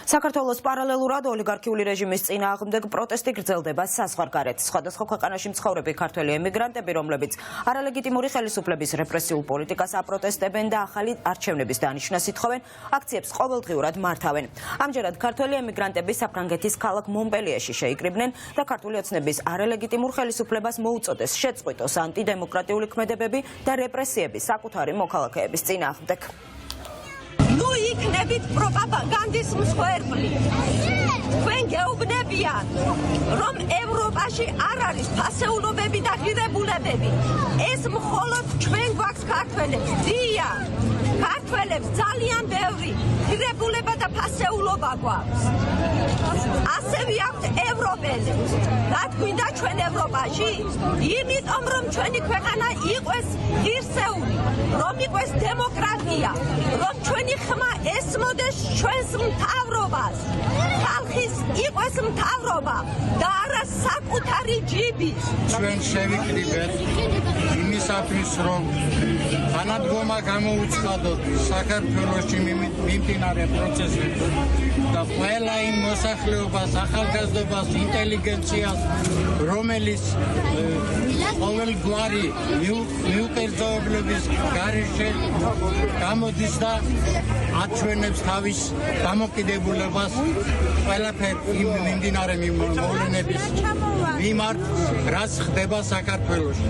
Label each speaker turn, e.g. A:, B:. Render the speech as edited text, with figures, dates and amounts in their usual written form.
A: საქართველოს პარალელურად ოლიგარქიული რეჟიმის წინააღმდეგ პროტესტი გრძელდება საზღვარგარეთ. Სხვადასხვა ქვეყანაში მცხოვრები ქართველი ემიგრანტები, რომლებიც არალეგიტიმური ხელისუფლების რეპრესიულ პოლიტიკას აპროტესტებენ და ახალი არჩევნების დანიშვნას ითხოვენ, აქციებს ყოველდღიურად მართავენ. ამჯერად ქართველი ემიგრანტები საფრანგეთის ქალაქ მონპელიეში შეიკრიბნენ და ქართული ოცნების არალეგიტიმურ ხელისუფლებას მოუწოდეს შეწყვიტოს ანტიდემოკრატიული ქმედებები და რეპრესიები საკუთარი მოქალაქეების წინააღმდეგ.
B: ნუ იქნებით პროპაგანდის მსხვერპლი. თქვენ გეუბნებიან, რომ ევროპაში არ არის ფასეულობები და ღირებულებები. ეს მხოლოდ ჩვენ გვაქვს ქართველებს. დია, ქართველებს ძალიან ბევრი ღირებულება და ფასეულობა გვაქვს. ასევე აქვთ ევროპელებს. რა გვინდა ჩვენ ევროპაში? იმიტომ რომ ჩვენი ქვეყანა იყოს ღირსეული, რომ იყოს დემოკრატია, რომ ჩვენი ხმა ესმოდეს ჩვენს მთავრობას, ხალხის იყოს მთავრობა და არა საკუთარი ჯიბი.
C: ჩვენ შევიკრიბეთ იმისათვის, რომ თანადგომა გამოუცხადოთ საქართველოში მიმდინარე პროცესებში და ყველა იმ მოსახლეობას, ახალგაზრდობას, ინტელიგენციას, რომელიც ყოველგვარი მიუკერძოებლების გარეშე გამოდის და აჩვენებს თავის დამოკიდებულებას ყველაფერ იმ მიმდინარე მოვლენების მიმართ, რაც ხდება საქართველოში.